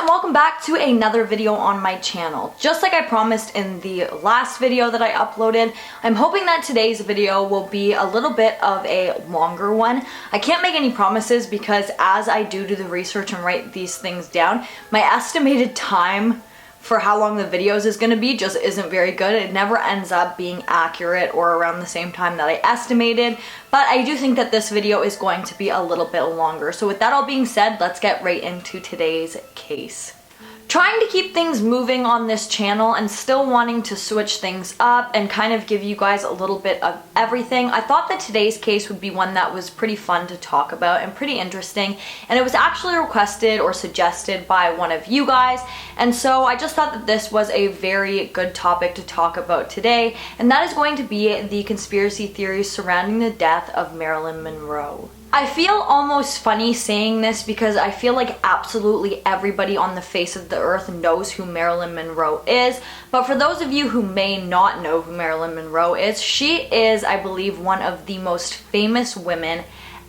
and welcome back to another video on my channel. Just like I promised in the last video that I uploaded, I'm hoping that today's video will be a little bit of a longer one. I can't make any promises because as I do the research and write these things down, my estimated time for how long the videos is going to be just isn't very good. It never ends up being accurate or around the same time that I estimated, but I do think that this video is going to be a little bit longer. So with that all being said, let's get right into today's case. Trying to keep things moving on this channel and still wanting to switch things up and kind of give you guys a little bit of everything, I thought that today's case would be one that was pretty fun to talk about and pretty interesting, and it was actually requested or suggested by one of you guys, and so I just thought that this was a very good topic to talk about today, and that is going to be the conspiracy theories surrounding the death of Marilyn Monroe. I feel almost funny saying this because I feel like absolutely everybody on the face of the earth knows who Marilyn Monroe is, but for those of you who may not know who Marilyn Monroe is, she is, I believe, one of the most famous women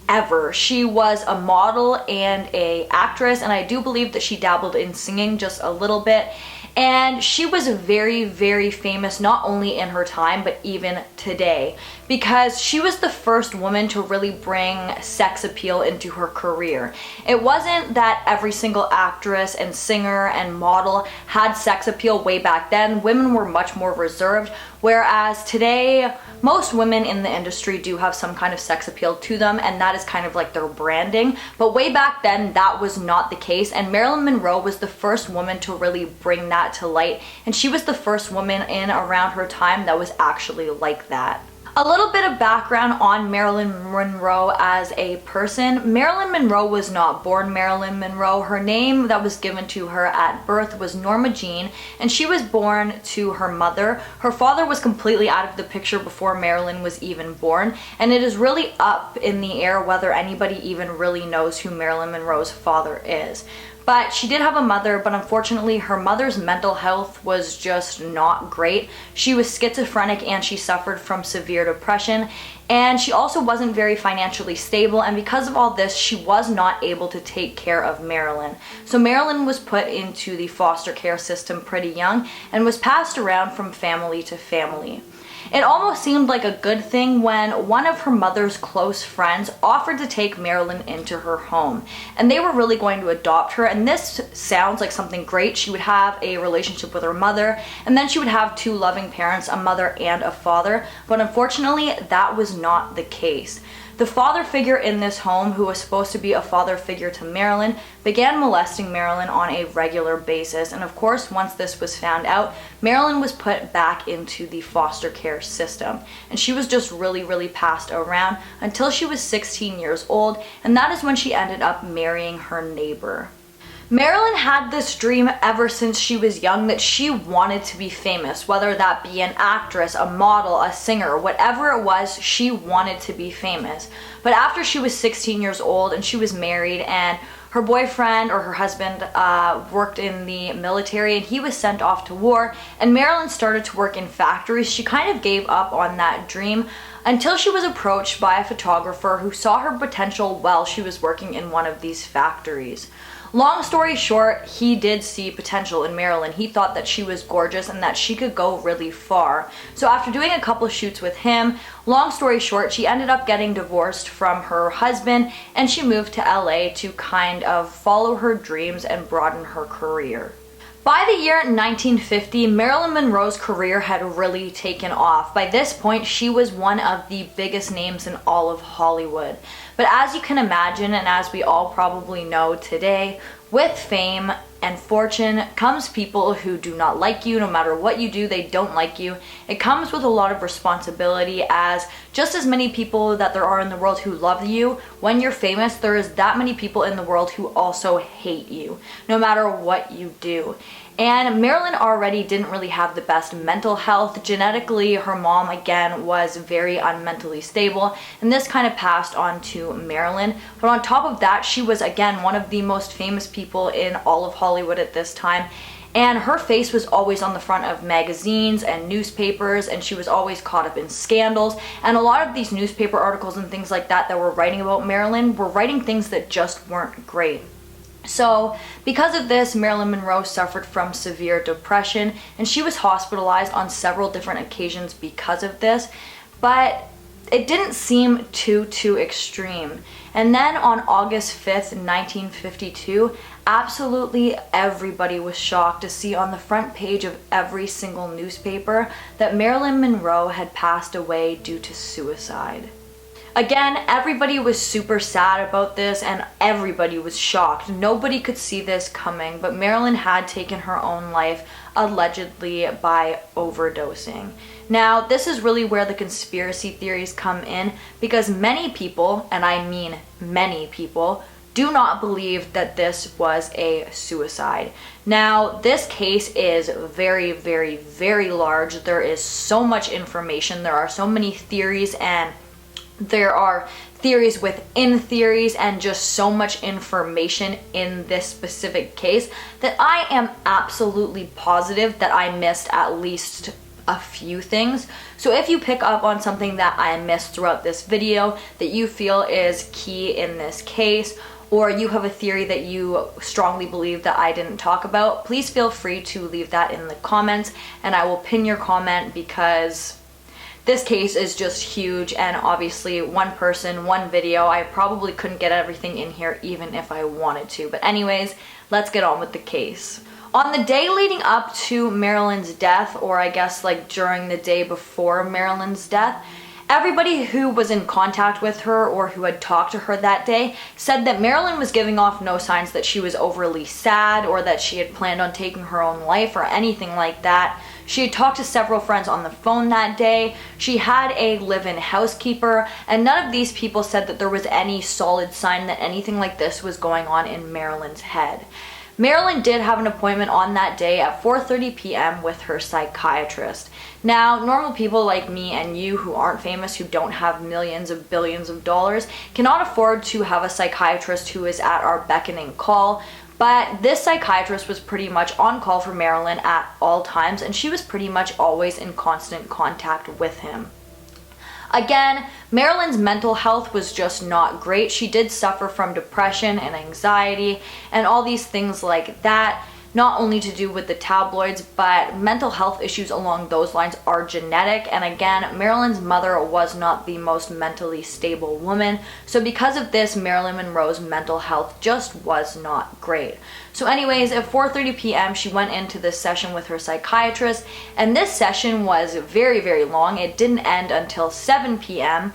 ever. She was a model and an actress, and I do believe that she dabbled in singing just a little bit. And she was very, very famous not only in her time but even today, because she was the first woman to really bring sex appeal into her career. It wasn't that every single actress and singer and model had sex appeal way back then. Women were much more reserved, whereas today most women in the industry do have some kind of sex appeal to them, and that is kind of like their branding. But way back then that was not the case, and Marilyn Monroe was the first woman to really bring that to light, and she was the first woman in around her time that was actually like that. A little bit of background on Marilyn Monroe as a person. Marilyn Monroe was not born Marilyn Monroe. Her name that was given to her at birth was Norma Jean, and she was born to her mother. Her father was completely out of the picture before Marilyn was even born, and it is really up in the air whether anybody even really knows who Marilyn Monroe's father is. But she did have a mother, but unfortunately her mother's mental health was just not great. She was schizophrenic and she suffered from severe depression, and she also wasn't very financially stable, and because of all this she was not able to take care of Marilyn. So Marilyn was put into the foster care system pretty young and was passed around from family to family. It almost seemed like a good thing when one of her mother's close friends offered to take Marilyn into her home, and they were really going to adopt her, and this sounds like something great. She would have a relationship with her mother, and then she would have two loving parents, a mother and a father, but unfortunately that was not the case. The father figure in this home, who was supposed to be a father figure to Marilyn, began molesting Marilyn on a regular basis, and of course once this was found out, Marilyn was put back into the foster care system, and she was just really passed around until she was 16 years old, and that is when she ended up marrying her neighbor. Marilyn had this dream ever since she was young that she wanted to be famous, whether that be an actress, a model, a singer, whatever it was, she wanted to be famous. But after she was 16 years old and she was married, and her boyfriend or her husband worked in the military and he was sent off to war, and Marilyn started to work in factories, she kind of gave up on that dream until she was approached by a photographer who saw her potential while she was working in one of these factories. Long story short, he did see potential in Marilyn. He thought that she was gorgeous and that she could go really far. So after doing a couple shoots with him, long story short, she ended up getting divorced from her husband, and she moved to LA to kind of follow her dreams and broaden her career. By the year 1950, Marilyn Monroe's career had really taken off. By this point, she was one of the biggest names in all of Hollywood. But as you can imagine, and as we all probably know today, with fame and fortune comes people who do not like you. No matter what you do, they don't like you. It comes with a lot of responsibility, as just as many people that there are in the world who love you, when you're famous, there is that many people in the world who also hate you, no matter what you do. And Marilyn already didn't really have the best mental health. Genetically, her mom, again, was very unmentally stable, and this kind of passed on to Marilyn. But on top of that, she was, again, one of the most famous people in all of Hollywood at this time, and her face was always on the front of magazines and newspapers, and she was always caught up in scandals. And a lot of these newspaper articles and things like that that were writing about Marilyn were writing things that just weren't great. So because of this, Marilyn Monroe suffered from severe depression, and she was hospitalized on several different occasions because of this, but it didn't seem too extreme. And then on August 5th, 1952, absolutely everybody was shocked to see on the front page of every single newspaper that Marilyn Monroe had passed away due to suicide. Again, everybody was super sad about this and everybody was shocked. Nobody could see this coming, but Marilyn had taken her own life, allegedly by overdosing. Now, this is really where the conspiracy theories come in, because many people, and I mean many people, do not believe that this was a suicide. Now, this case is very, very, very large. There is so much information. There are so many theories, and there are theories within theories, and just so much information in this specific case that I am absolutely positive that I missed at least a few things. So if you pick up on something that I missed throughout this video that you feel is key in this case, or you have a theory that you strongly believe that I didn't talk about, please feel free to leave that in the comments and I will pin your comment, because this case is just huge, and obviously one person, one video, I probably couldn't get everything in here even if I wanted to. But anyways, let's get on with the case. On the day leading up to Marilyn's death, or I guess like during the day before Marilyn's death, everybody who was in contact with her or who had talked to her that day said that Marilyn was giving off no signs that she was overly sad or that she had planned on taking her own life or anything like that. She had talked to several friends on the phone that day. She had a live-in housekeeper, and none of these people said that there was any solid sign that anything like this was going on in Marilyn's head. Marilyn did have an appointment on that day at 4:30 p.m. with her psychiatrist. Now, normal people like me and you who aren't famous, who don't have millions of billions of dollars, cannot afford to have a psychiatrist who is at our beckoning call. But this psychiatrist was pretty much on call for Marilyn at all times, and she was pretty much always in constant contact with him. Again, Marilyn's mental health was just not great. She did suffer from depression and anxiety and all these things like that, not only to do with the tabloids, but mental health issues along those lines are genetic. And again, Marilyn's mother was not the most mentally stable woman. So because of this, Marilyn Monroe's mental health just was not great. So anyways, at 4:30 p.m. she went into this session with her psychiatrist, and this session was very, very long. It didn't end until 7 p.m.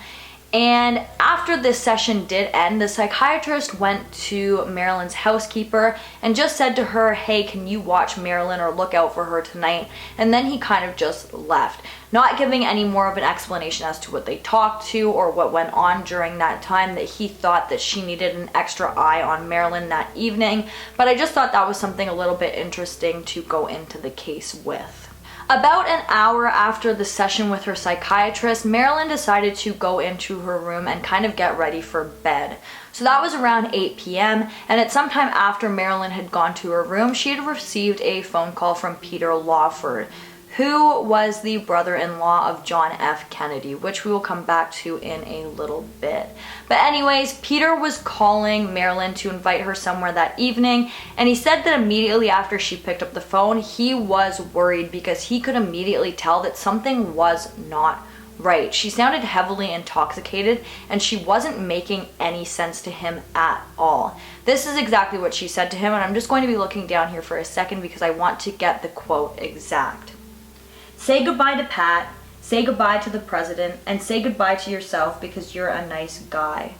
And after this session did end, the psychiatrist went to Marilyn's housekeeper and just said to her, hey, can you watch Marilyn or look out for her tonight? And then he kind of just left, not giving any more of an explanation as to what they talked to or what went on during that time, that he thought that she needed an extra eye on Marilyn that evening. But I just thought that was something a little bit interesting to go into the case with. About an hour after the session with her psychiatrist, Marilyn decided to go into her room and kind of get ready for bed. So that was around 8 p.m. and at some time after Marilyn had gone to her room, she had received a phone call from Peter Lawford, who was the brother-in-law of John F. Kennedy, which we will come back to in a little bit. But anyways, Peter was calling Marilyn to invite her somewhere that evening, and he said that immediately after she picked up the phone, he was worried because he could immediately tell that something was not right. She sounded heavily intoxicated, and she wasn't making any sense to him at all. This is exactly what she said to him, and I'm just going to be looking down here for a second because I want to get the quote exact. Say goodbye to Pat, say goodbye to the president, and say goodbye to yourself because you're a nice guy.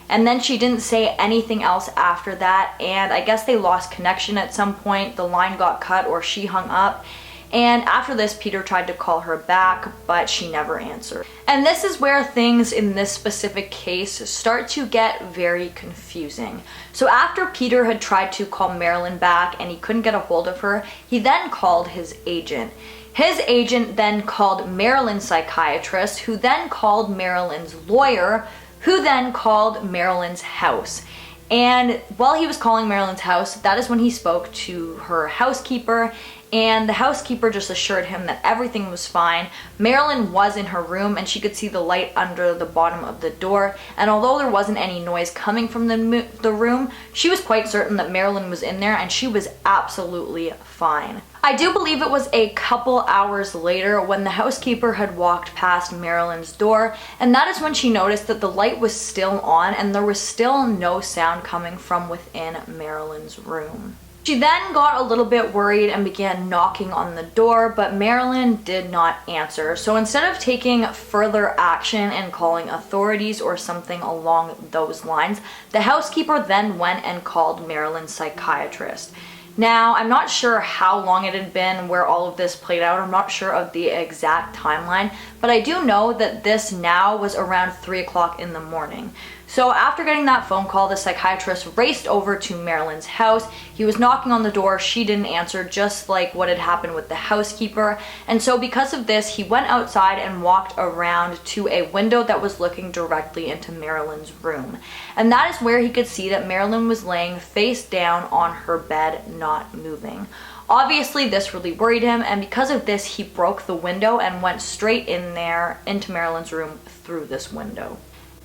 And then she didn't say anything else after that, and I guess they lost connection at some point. The line got cut or she hung up. And after this, Peter tried to call her back, but she never answered. And this is where things in this specific case start to get very confusing. So after Peter had tried to call Marilyn back and he couldn't get a hold of her, he then called his agent. His agent then called Marilyn's psychiatrist, who then called Marilyn's lawyer, who then called Marilyn's house. And while he was calling Marilyn's house, that is when he spoke to her housekeeper, and the housekeeper just assured him that everything was fine. Marilyn was in her room and she could see the light under the bottom of the door, and although there wasn't any noise coming from the room, she was quite certain that Marilyn was in there and she was absolutely fine. I do believe it was a couple hours later when the housekeeper had walked past Marilyn's door, and that is when she noticed that the light was still on and there was still no sound coming from within Marilyn's room. She then got a little bit worried and began knocking on the door, but Marilyn did not answer. So instead of taking further action and calling authorities or something along those lines, the housekeeper then went and called Marilyn's psychiatrist. Now, I'm not sure how long it had been where all of this played out. I'm not sure of the exact timeline, but I do know that this now was around 3 o'clock in the morning. So after getting that phone call, the psychiatrist raced over to Marilyn's house. He was knocking on the door. She didn't answer, just like what had happened with the housekeeper. And so because of this, he went outside and walked around to a window that was looking directly into Marilyn's room. And that is where he could see that Marilyn was laying face down on her bed, not moving. Obviously, this really worried him, and because of this, he broke the window and went straight in there into Marilyn's room through this window.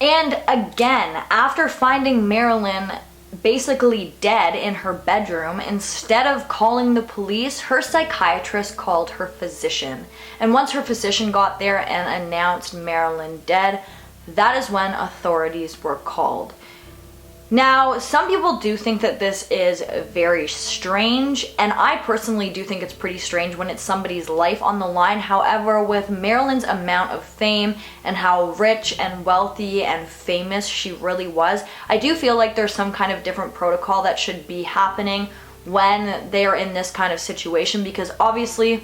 And again, after finding Marilyn basically dead in her bedroom, instead of calling the police, her psychiatrist called her physician. And once her physician got there and announced Marilyn dead, that is when authorities were called. Now, some people do think that this is very strange, and I personally do think it's pretty strange when it's somebody's life on the line. However, with Marilyn's amount of fame and how rich and wealthy and famous she really was, I do feel like there's some kind of different protocol that should be happening when they are in this kind of situation, because obviously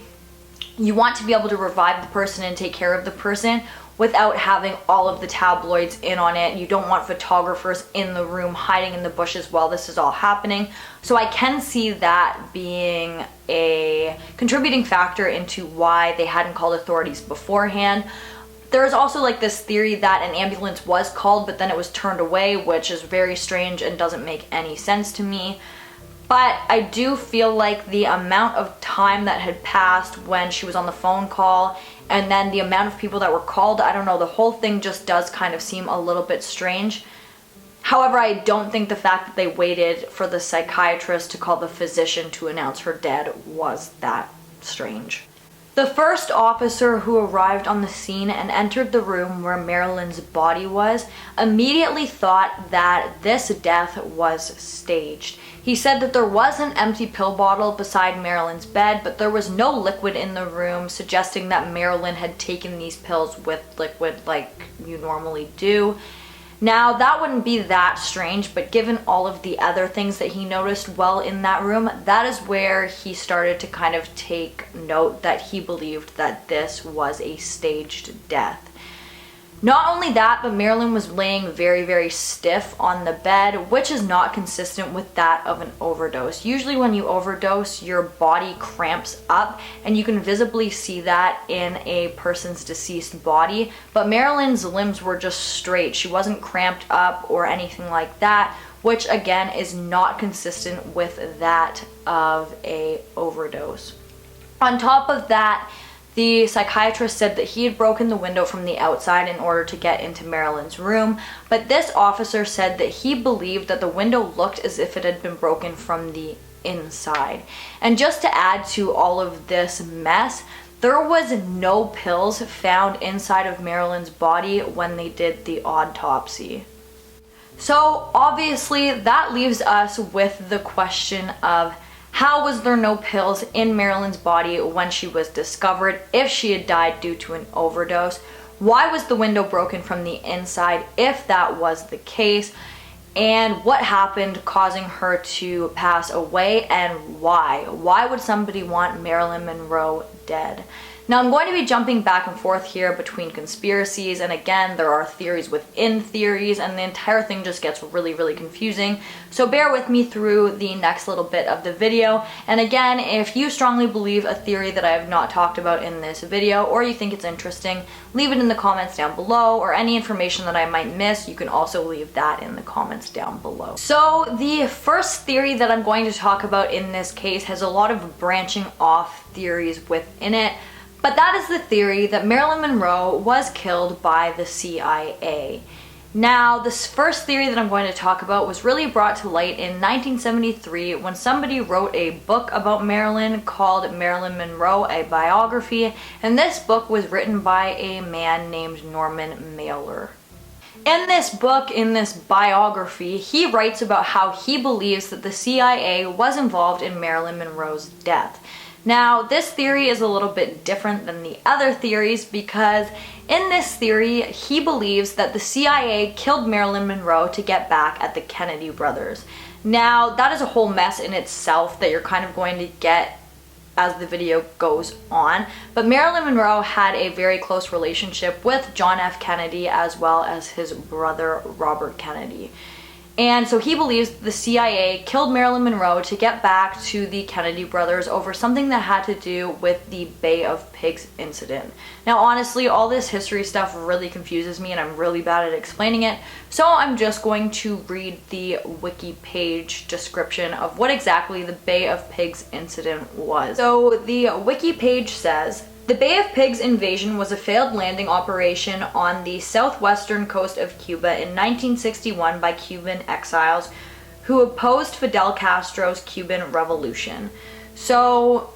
you want to be able to revive the person and take care of the person without having all of the tabloids in on it. You don't want photographers in the room hiding in the bushes while this is all happening. So I can see that being a contributing factor into why they hadn't called authorities beforehand. There is also like this theory that an ambulance was called, but then it was turned away, which is very strange and doesn't make any sense to me. But I do feel like the amount of time that had passed when she was on the phone call and then the amount of people that were called, I don't know, the whole thing just does kind of seem a little bit strange. However, I don't think the fact that they waited for the psychiatrist to call the physician to announce her dead was that strange. The first officer who arrived on the scene and entered the room where Marilyn's body was immediately thought that this death was staged. He said that there was an empty pill bottle beside Marilyn's bed, but there was no liquid in the room, suggesting that Marilyn had taken these pills with liquid like you normally do. Now, that wouldn't be that strange, but given all of the other things that he noticed while in that room, that is where he started to kind of take note that he believed that this was a staged death. Not only that, but Marilyn was laying very, very stiff on the bed, which is not consistent with that of an overdose. Usually when you overdose, your body cramps up, and you can visibly see that in a person's deceased body. But Marilyn's limbs were just straight. She wasn't cramped up or anything like that, which again is not consistent with that of a overdose. On top of that, the psychiatrist said that he had broken the window from the outside in order to get into Marilyn's room, but this officer said that he believed that the window looked as if it had been broken from the inside. And just to add to all of this mess, there was no pills found inside of Marilyn's body when they did the autopsy. So obviously that leaves us with the question of, how was there no pills in Marilyn's body when she was discovered if she had died due to an overdose? Why was the window broken from the inside if that was the case? And what happened causing her to pass away, and why? Why would somebody want Marilyn Monroe dead? Now I'm going to be jumping back and forth here between conspiracies, and again, there are theories within theories, and the entire thing just gets really confusing. So bear with me through the next little bit of the video. And again, if you strongly believe a theory that I have not talked about in this video, or you think it's interesting, leave it in the comments down below, or any information that I might miss, you can also leave that in the comments down below. So the first theory that I'm going to talk about in this case has a lot of branching off theories within it. But that is the theory that Marilyn Monroe was killed by the CIA. Now, this first theory that I'm going to talk about was really brought to light in 1973 when somebody wrote a book about Marilyn called Marilyn Monroe, a biography, and this book was written by a man named Norman Mailer. In this book, in this biography, he writes about how he believes that the CIA was involved in Marilyn Monroe's death. Now, this theory is a little bit different than the other theories because in this theory, he believes that the CIA killed Marilyn Monroe to get back at the Kennedy brothers. Now, that is a whole mess in itself that you're kind of going to get as the video goes on, but Marilyn Monroe had a very close relationship with John F. Kennedy as well as his brother Robert Kennedy. And so he believes the CIA killed Marilyn Monroe to get back to the Kennedy brothers over something that had to do with the Bay of Pigs incident. Now honestly, all this history stuff really confuses me and I'm really bad at explaining it, so I'm just going to read the wiki page description of what exactly the Bay of Pigs incident was. So the wiki page says, the Bay of Pigs invasion was a failed landing operation on the southwestern coast of Cuba in 1961 by Cuban exiles who opposed Fidel Castro's Cuban Revolution. So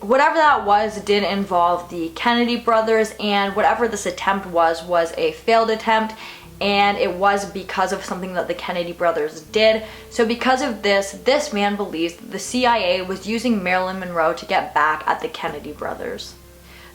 whatever that was did involve the Kennedy brothers, and whatever this attempt was a failed attempt, and it was because of something that the Kennedy brothers did. So because of this, this man believes that the CIA was using Marilyn Monroe to get back at the Kennedy brothers.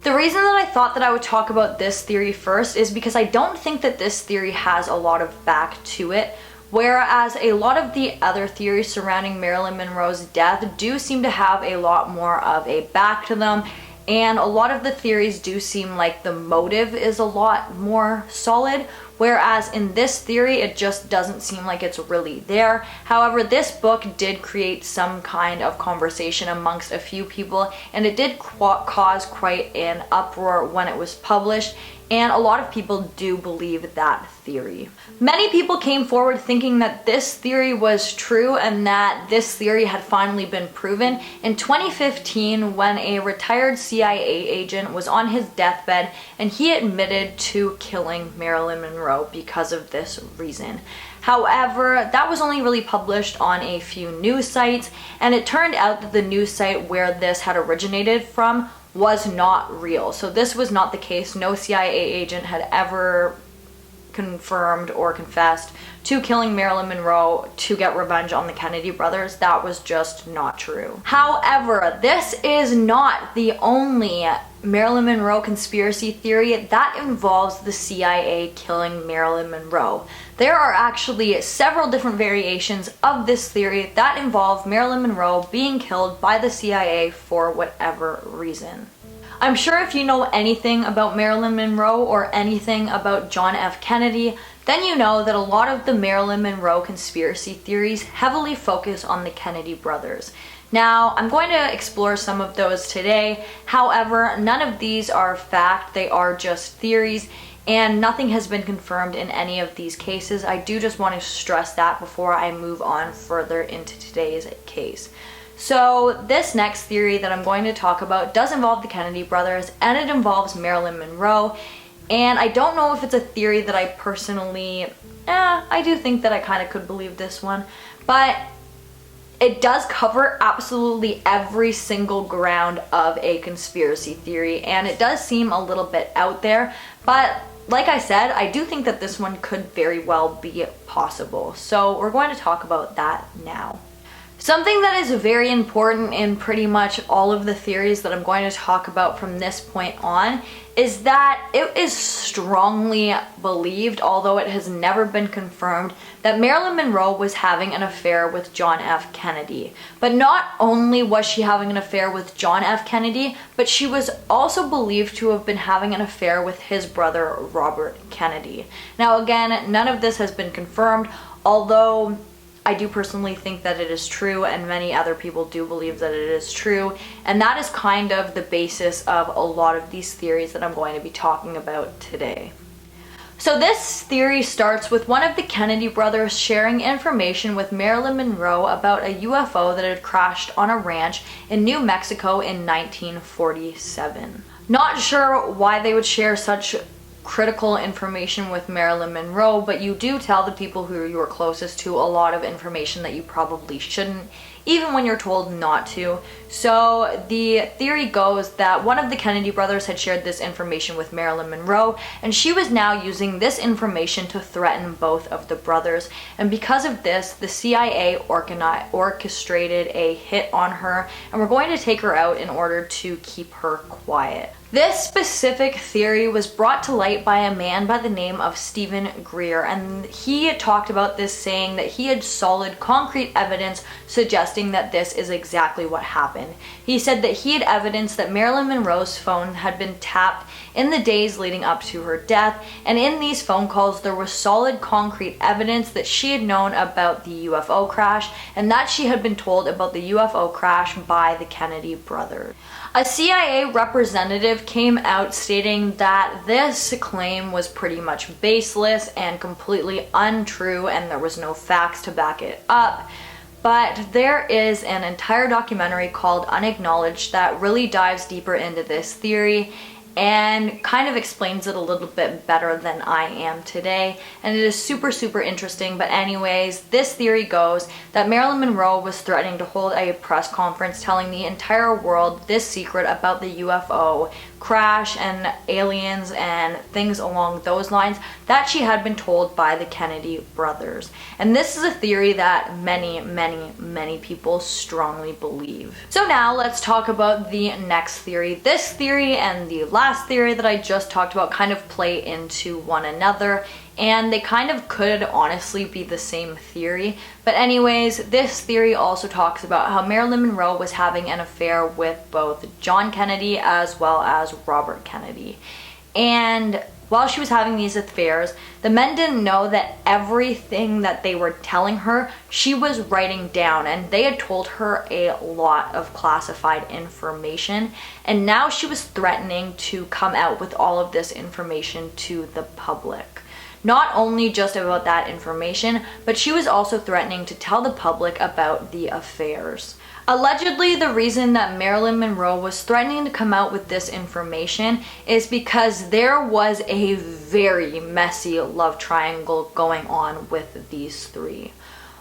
The reason that I thought that I would talk about this theory first is because I don't think that this theory has a lot of back to it, whereas a lot of the other theories surrounding Marilyn Monroe's death do seem to have a lot more of a back to them, and a lot of the theories do seem like the motive is a lot more solid, whereas in this theory it just doesn't seem like it's really there. However, this book did create some kind of conversation amongst a few people, and it did cause quite an uproar when it was published, and a lot of people do believe that theory. Many people came forward thinking that this theory was true and that this theory had finally been proven in 2015 when a retired CIA agent was on his deathbed and he admitted to killing Marilyn Monroe because of this reason. However, that was only really published on a few news sites, and it turned out that the news site where this had originated from was not real. So this was not the case. No CIA agent had ever confirmed or confessed to killing Marilyn Monroe to get revenge on the Kennedy brothers. That was just not true. However, this is not the only Marilyn Monroe conspiracy theory that involves the CIA killing Marilyn Monroe. There are actually several different variations of this theory that involve Marilyn Monroe being killed by the CIA for whatever reason. I'm sure if you know anything about Marilyn Monroe or anything about John F. Kennedy, then you know that a lot of the Marilyn Monroe conspiracy theories heavily focus on the Kennedy brothers. Now, I'm going to explore some of those today. However, none of these are fact, they are just theories, and nothing has been confirmed in any of these cases. I do just want to stress that before I move on further into today's case. So this next theory that I'm going to talk about does involve the Kennedy brothers, and it involves Marilyn Monroe. And I don't know if it's a theory that I personally, I do think that I kind of could believe this one, but it does cover absolutely every single ground of a conspiracy theory, and it does seem a little bit out there, but like I said, I do think that this one could very well be possible. So we're going to talk about that now. Something that is very important in pretty much all of the theories that I'm going to talk about from this point on is that it is strongly believed, although it has never been confirmed, that Marilyn Monroe was having an affair with John F. Kennedy. But not only was she having an affair with John F. Kennedy, but she was also believed to have been having an affair with his brother, Robert Kennedy. Now again, none of this has been confirmed, although I do personally think that it is true, and many other people do believe that it is true, and that is kind of the basis of a lot of these theories that I'm going to be talking about today. So this theory starts with one of the Kennedy brothers sharing information with Marilyn Monroe about a UFO that had crashed on a ranch in New Mexico in 1947. Not sure why they would share such critical information with Marilyn Monroe, but you do tell the people who you are closest to a lot of information that you probably shouldn't, even when you're told not to. So the theory goes that one of the Kennedy brothers had shared this information with Marilyn Monroe, and she was now using this information to threaten both of the brothers. And because of this, the CIA orchestrated a hit on her, and we're going to take her out in order to keep her quiet. This specific theory was brought to light by a man by the name of Stephen Greer, and he talked about this, saying that he had solid, concrete evidence suggesting that this is exactly what happened. He said that he had evidence that Marilyn Monroe's phone had been tapped in the days leading up to her death, and in these phone calls there was solid, concrete evidence that she had known about the UFO crash, and that she had been told about the UFO crash by the Kennedy brothers. A CIA representative came out stating that this claim was pretty much baseless and completely untrue, and there was no facts to back it up. But there is an entire documentary called Unacknowledged that really dives deeper into this theory and kind of explains it a little bit better than I am today, and it is super interesting. But anyways, this theory goes that Marilyn Monroe was threatening to hold a press conference telling the entire world this secret about the UFO crash and aliens and things along those lines that she had been told by the Kennedy brothers. And this is a theory that many people strongly believe. So now let's talk about the next theory. This theory and the last theory that I just talked about kind of play into one another, and they kind of could honestly be the same theory. But anyways, this theory also talks about how Marilyn Monroe was having an affair with both John Kennedy as well as Robert Kennedy. And while she was having these affairs, the men didn't know that everything that they were telling her, she was writing down, and they had told her a lot of classified information, and now she was threatening to come out with all of this information to the public. Not only just about that information, but she was also threatening to tell the public about the affairs. Allegedly, the reason that Marilyn Monroe was threatening to come out with this information is because there was a very messy love triangle going on with these three.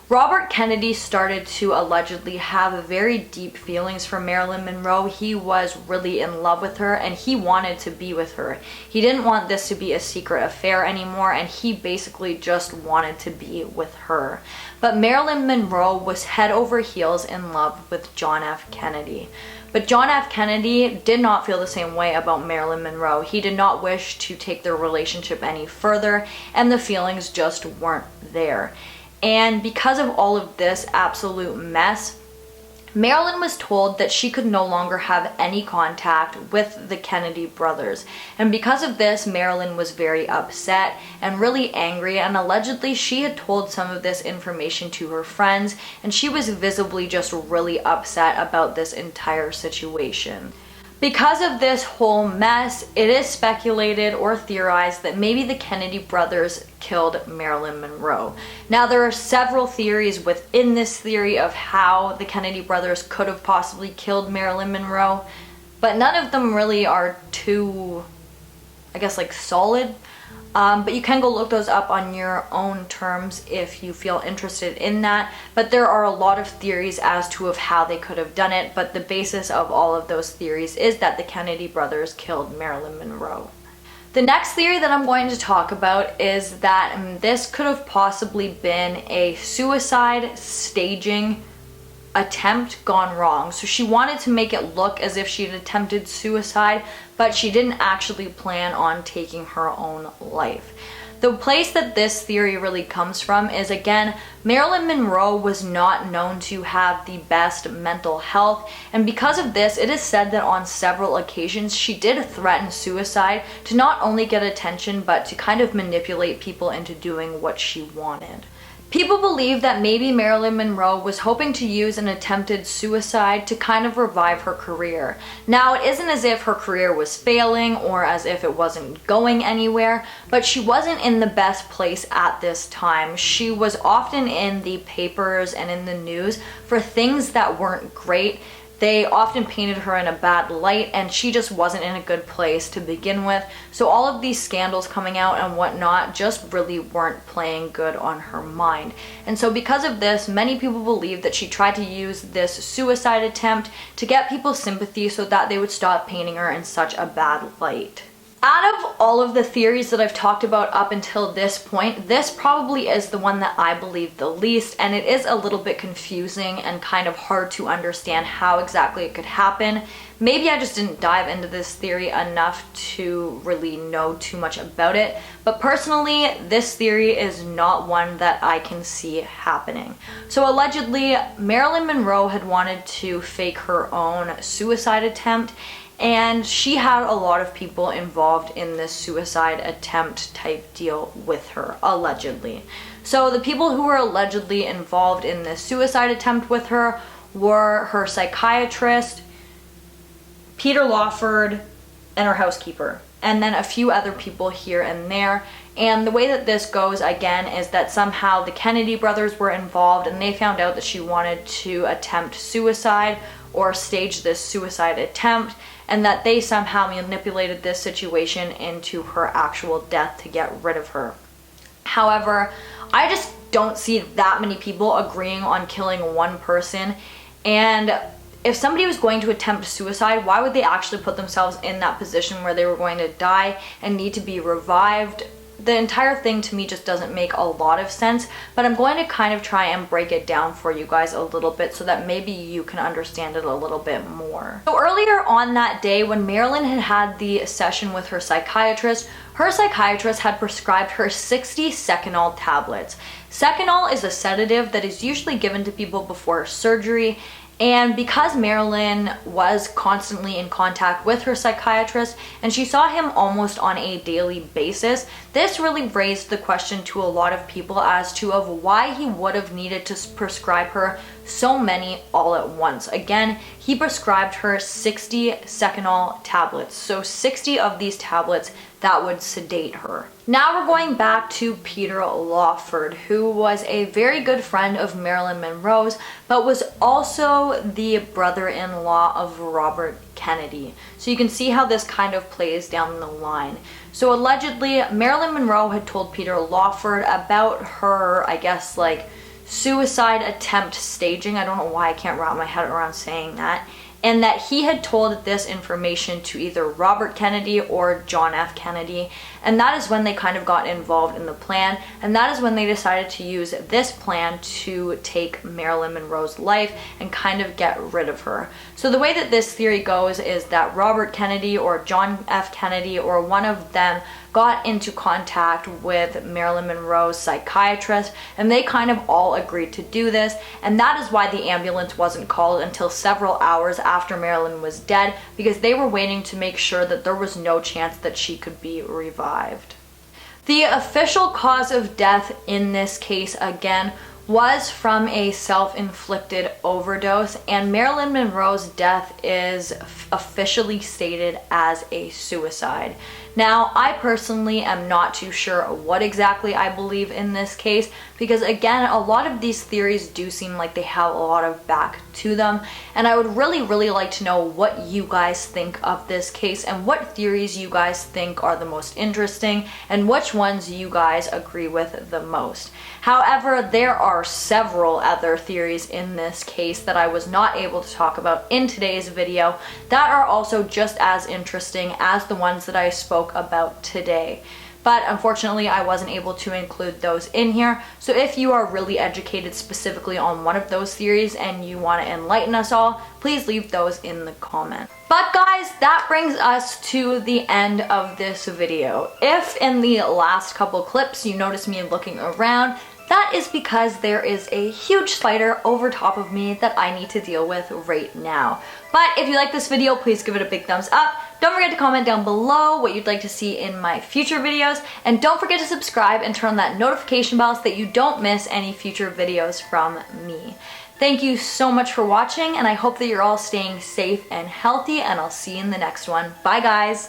Robert Kennedy started to allegedly have very deep feelings for Marilyn Monroe. He was really in love with her, and he wanted to be with her. He didn't want this to be a secret affair anymore, and he basically just wanted to be with her. But Marilyn Monroe was head over heels in love with John F. Kennedy. But John F. Kennedy did not feel the same way about Marilyn Monroe. He did not wish to take their relationship any further, and the feelings just weren't there. And because of all of this absolute mess, Marilyn was told that she could no longer have any contact with the Kennedy brothers. And because of this, Marilyn was very upset and really angry, and allegedly she had told some of this information to her friends, and she was visibly just really upset about this entire situation. Because of this whole mess, it is speculated or theorized that maybe the Kennedy brothers killed Marilyn Monroe. Now, there are several theories within this theory of how the Kennedy brothers could have possibly killed Marilyn Monroe, but none of them really are too, I guess, like solid. But you can go look those up on your own terms if you feel interested in that. But there are a lot of theories as to of how they could have done it, but the basis of all of those theories is that the Kennedy brothers killed Marilyn Monroe. The next theory that I'm going to talk about is that this could have possibly been a suicide staging attempt gone wrong. So she wanted to make it look as if she had attempted suicide, but she didn't actually plan on taking her own life. The place that this theory really comes from is, again, Marilyn Monroe was not known to have the best mental health, and because of this, it is said that on several occasions she did threaten suicide to not only get attention, but to kind of manipulate people into doing what she wanted. People believe that maybe Marilyn Monroe was hoping to use an attempted suicide to kind of revive her career. Now, it isn't as if her career was failing or as if it wasn't going anywhere, but she wasn't in the best place at this time. She was often in the papers and in the news for things that weren't great. They often painted her in a bad light, and she just wasn't in a good place to begin with. So all of these scandals coming out and whatnot just really weren't playing good on her mind. And so because of this, many people believe that she tried to use this suicide attempt to get people's sympathy so that they would stop painting her in such a bad light. Out of all of the theories that I've talked about up until this point, this probably is the one that I believe the least, and it is a little bit confusing and kind of hard to understand how exactly it could happen. Maybe I just didn't dive into this theory enough to really know too much about it, but personally, this theory is not one that I can see happening. So allegedly, Marilyn Monroe had wanted to fake her own suicide attempt, and she had a lot of people involved in this suicide attempt type deal with her, allegedly. So the people who were allegedly involved in this suicide attempt with her were her psychiatrist, Peter Lawford, and her housekeeper, and then a few other people here and there. And the way that this goes, again, is that somehow the Kennedy brothers were involved, and they found out that she wanted to attempt suicide or stage this suicide attempt, and that they somehow manipulated this situation into her actual death to get rid of her. However, I just don't see that many people agreeing on killing one person, and if somebody was going to attempt suicide, why would they actually put themselves in that position where they were going to die and need to be revived? The entire thing to me just doesn't make a lot of sense, but I'm going to kind of try and break it down for you guys a little bit so that maybe you can understand it a little bit more. So earlier on that day, when Marilyn had had the session with her psychiatrist had prescribed her 60 Seconal tablets. Seconal is a sedative that is usually given to people before surgery, and because Marilyn was constantly in contact with her psychiatrist and she saw him almost on a daily basis, this really raised the question to a lot of people as to of why he would have needed to prescribe her so many all at once. Again, he prescribed her 60 Seconal tablets, so 60 of these tablets that would sedate her. Now we're going back to Peter Lawford, who was a very good friend of Marilyn Monroe's, but was also the brother-in-law of Robert Kennedy. So you can see how this kind of plays down the line. So allegedly, Marilyn Monroe had told Peter Lawford about her, I guess, like, suicide attempt staging. I don't know why I can't wrap my head around saying that. And that he had told this information to either Robert Kennedy or John F. Kennedy, and that is when they kind of got involved in the plan, and that is when they decided to use this plan to take Marilyn Monroe's life and kind of get rid of her. So the way that this theory goes is that Robert Kennedy or John F. Kennedy or one of them got into contact with Marilyn Monroe's psychiatrist, and they kind of all agreed to do this, and that is why the ambulance wasn't called until several hours after Marilyn was dead, because they were waiting to make sure that there was no chance that she could be revived. The official cause of death in this case, again, was from a self-inflicted overdose, and Marilyn Monroe's death is officially stated as a suicide. Now, I personally am not too sure what exactly I believe in this case, because again, a lot of these theories do seem like they have a lot of back to them, and I would really like to know what you guys think of this case and what theories you guys think are the most interesting and which ones you guys agree with the most. However, there are several other theories in this case that I was not able to talk about in today's video that are also just as interesting as the ones that I spoke about today. but unfortunately I wasn't able to include those in here. So if you are really educated specifically on one of those theories and you want to enlighten us all, please leave those in the comments. But guys, that brings us to the end of this video. If in the last couple clips you notice me looking around, that is because there is a huge spider over top of me that I need to deal with right now. But if you like this video, please give it a big thumbs up. Don't forget to comment down below what you'd like to see in my future videos. And don't forget to subscribe and turn on that notification bell so that you don't miss any future videos from me. Thank you so much for watching, and I hope that you're all staying safe and healthy, and I'll see you in the next one. Bye guys!